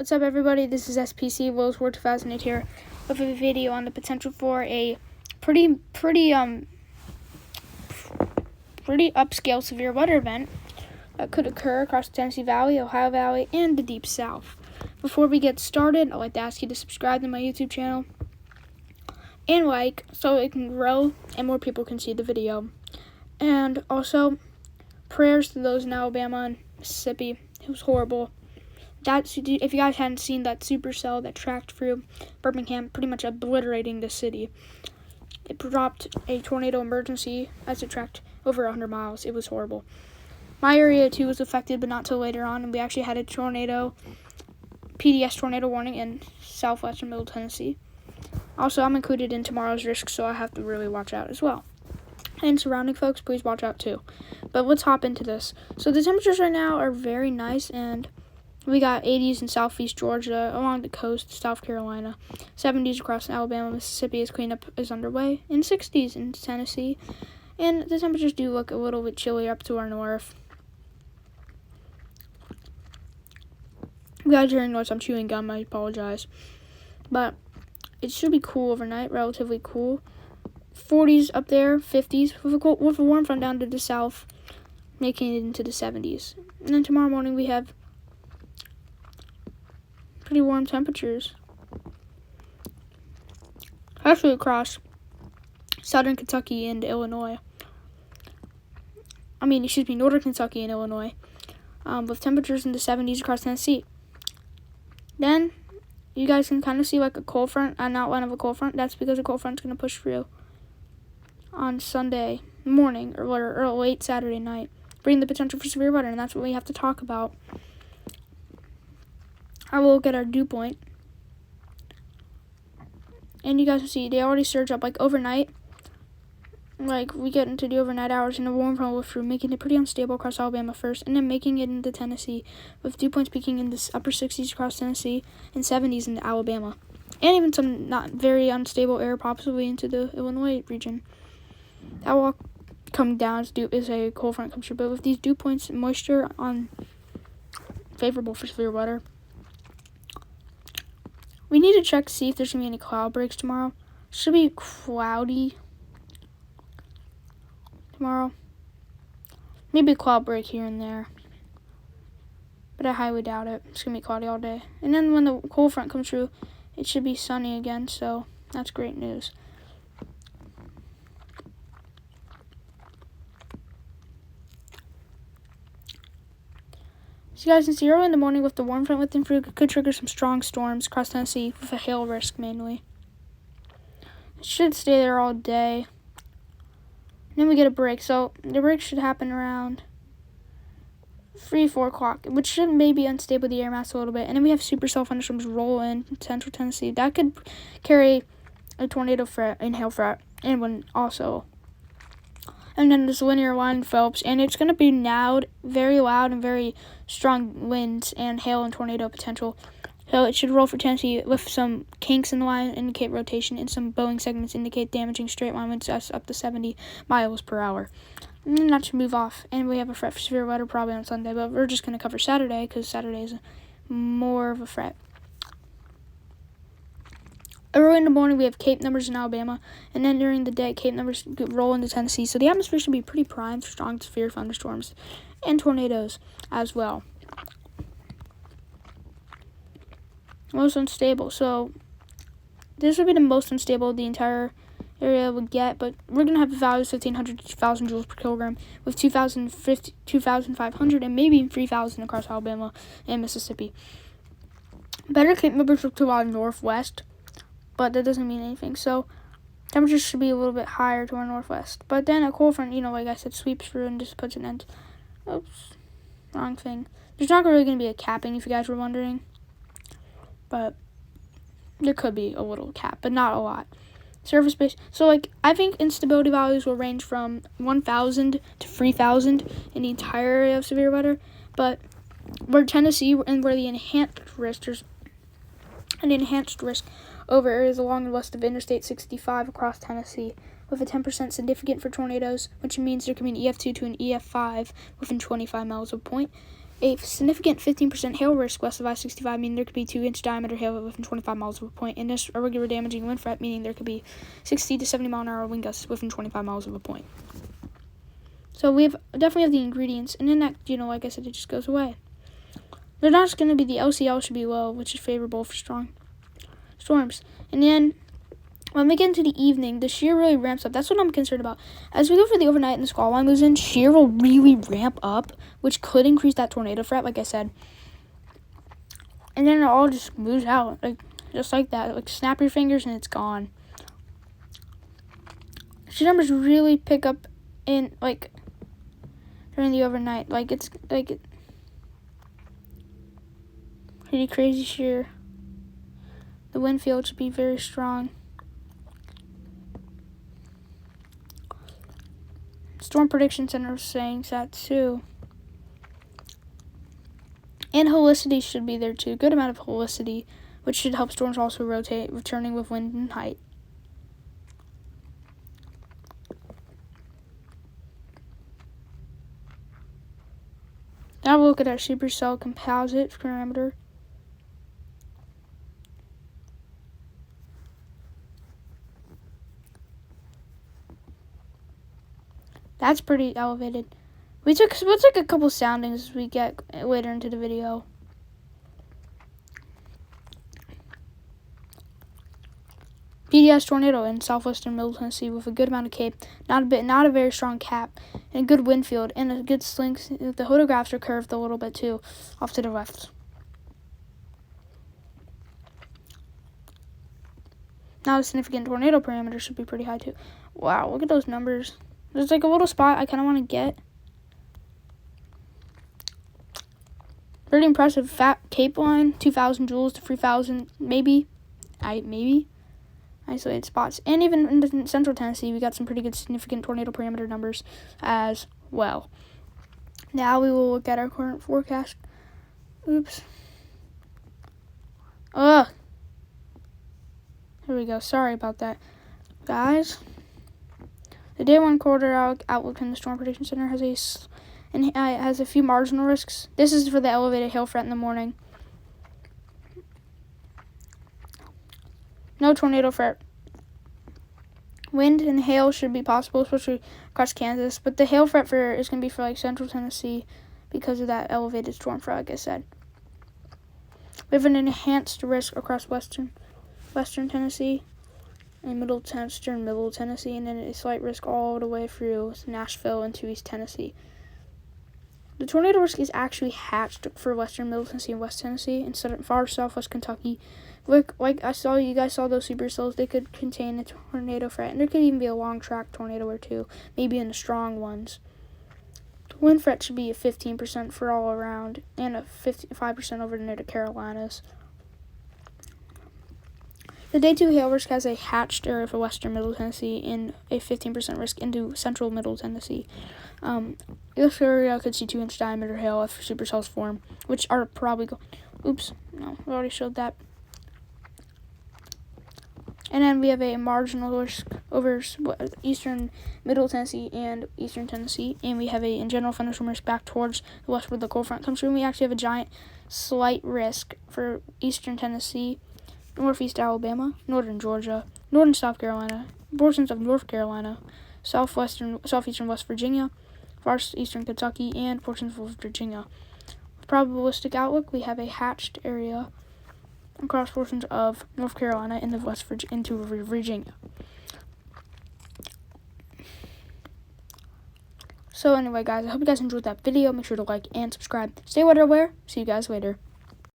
What's up, everybody? This is SPC World War 2008 here with a video on the potential for a pretty upscale severe weather event that could occur across the Tennessee Valley, Ohio Valley, and the Deep South. Before we get started, I'd like to ask you to subscribe to my YouTube channel and like so it can grow and more people can see the video. And also, prayers to those in Alabama and Mississippi. It was horrible. If you guys hadn't seen that supercell that tracked through Birmingham, pretty much obliterating the city, it dropped a tornado emergency as it tracked over 100 miles. It was horrible. My area, too, was affected, but not till later on, and we actually had a PDS tornado warning in southwestern Middle Tennessee. Also, I'm included in tomorrow's risk, so I have to really watch out as well. And surrounding folks, please watch out, too. But let's hop into this. So the temperatures right now are very nice, and we got 80s in southeast Georgia, along the coast, South Carolina, 70s across Alabama, Mississippi as cleanup is underway, and 60s in Tennessee. And the temperatures do look a little bit chilly up to our north. If you guys are hearing noise, I'm chewing gum, I apologize. But it should be cool overnight, relatively cool. 40s up there, 50s, with a warm front down to the south, making it into the 70s. And then tomorrow morning we have pretty warm temperatures, especially across southern Kentucky and Illinois. Northern Kentucky and Illinois, with temperatures in the 70s across Tennessee. Then you guys can kind of see like a cold front, an outline of a cold front. That's because a cold front's going to push through on Sunday morning or late Saturday night, bringing the potential for severe weather, and that's what we have to talk about. I will look at our dew point, and you guys will see they already surge up like overnight. Like we get into the overnight hours, and the warm front will through, making it pretty unstable across Alabama first, and then making it into Tennessee, with dew points peaking in the upper 60s across Tennessee and 70s into Alabama, and even some not very unstable air possibly into the Illinois region. That will all come down as a cold front comes through, but with these dew points and moisture on favorable for severe weather. We need to check to see if there's going to be any cloud breaks tomorrow. Should be cloudy tomorrow. Maybe a cloud break here and there, but I highly doubt it. It's going to be cloudy all day. And then when the cold front comes through, it should be sunny again, so that's great news. So you guys can see early in the morning with the warm front lifting through could trigger some strong storms across Tennessee with a hail risk mainly. It should stay there all day. And then we get a break. So the break should happen around 4 o'clock, which should maybe unstable the air mass a little bit. And then we have supercell thunderstorms roll in central Tennessee. That could carry a tornado threat and hail threat. And then this linear line develops, and it's going to be very loud and very strong winds and hail and tornado potential. So it should roll for Tennessee with some kinks in the line indicate rotation, and some bowing segments indicate damaging straight line winds up to 70 miles per hour. And then that should move off, and we have a threat for severe weather probably on Sunday, but we're just going to cover Saturday because Saturday is more of a threat. Early in the morning, we have Cape numbers in Alabama, and then during the day, Cape numbers roll into Tennessee. So the atmosphere should be pretty primed for strong severe thunderstorms and tornadoes as well. Most unstable. So this would be the most unstable the entire area would get, but we're going to have values 1,500 to 2,000 joules per kilogram with 2,500 and maybe 3,000 across Alabama and Mississippi. Better Cape numbers look to our northwest, but that doesn't mean anything. So temperatures should be a little bit higher to our northwest. But then a cold front, like I said, sweeps through and just puts an end. Oops, wrong thing. There's not really going to be a capping, if you guys were wondering. But there could be a little cap, but not a lot. Surface base. So, I think instability values will range from 1,000 to 3,000 in the entire area of severe weather. But where Tennessee and where the enhanced risk, there's an enhanced risk over areas along and west of Interstate 65 across Tennessee, with a 10% significant for tornadoes, which means there can be an EF2 to an EF5 within 25 miles of point. a significant 15% hail risk west of I-65, meaning there could be 2-inch diameter hail within 25 miles of a point, and this irregular damaging wind fret, meaning there could be 60 to 70 mile an hour wind gusts within 25 miles of a point. So we definitely have the ingredients, and then that, like I said, it just goes away. They're not just going to be the LCL should be low, which is favorable for strong storms. And then when we get into the evening, the shear really ramps up. That's what I'm concerned about. As we go for the overnight and the squall line moves in, shear will really ramp up, which could increase that tornado threat, like I said. And then it all just moves out, just like that. Like, snap your fingers and it's gone. Shear numbers really pick up in, during the overnight. It's, pretty crazy shear. The wind field should be very strong. Storm Prediction Center is saying that too. And helicity should be there too. Good amount of helicity, which should help storms also rotate, returning with wind and height. Now we'll look at our supercell composite parameter. That's pretty elevated. We'll take a couple soundings as we get later into the video. PDS tornado in southwestern Middle Tennessee with a good amount of cape, not a very strong cap, and a good wind field, and a good slings. The photographs are curved a little bit too, off to the left. Now the significant tornado parameter should be pretty high too. Wow, look at those numbers. There's a little spot I kind of want to get. Pretty impressive. Fat cape line, 2,000 joules to 3,000, maybe. Isolated spots. And even in central Tennessee, we got some pretty good significant tornado parameter numbers as well. Now we will look at our current forecast. Oops. Ugh. Here we go. Sorry about that, guys. The day one quarter outlook in the Storm Prediction Center has a few marginal risks. This is for the elevated hail threat in the morning. No tornado threat. Wind and hail should be possible, especially across Kansas, but the hail threat is going to be for central Tennessee because of that elevated storm threat, like I said. We have an enhanced risk across western Tennessee and middle Tennessee, and then a slight risk all the way through Nashville into East Tennessee. The tornado risk is actually hatched for western Middle Tennessee and West Tennessee and far southwest Kentucky. You guys saw those supercells. They could contain a tornado threat, and there could even be a long track tornado or two, maybe in the strong ones. The wind threat should be a 15% for all around, and a 5% over near the Carolinas. The day 2 hail risk has a hatched area for western Middle Tennessee and a 15% risk into central Middle Tennessee. This area could see 2-inch diameter hail if supercells form, which are probably oops, no, we already showed that. And then we have a marginal risk over eastern Middle Tennessee and eastern Tennessee, and we have in general thunderstorm risk back towards the west where the cold front comes through. And we actually have a giant slight risk for eastern Tennessee, northeast Alabama, northern Georgia, northern South Carolina, portions of North Carolina, southeastern West Virginia, far eastern Kentucky, and portions of Virginia. With probabilistic outlook, we have a hatched area across portions of North Carolina and into Virginia. So anyway, guys, I hope you guys enjoyed that video. Make sure to like and subscribe. Stay weather aware. See you guys later.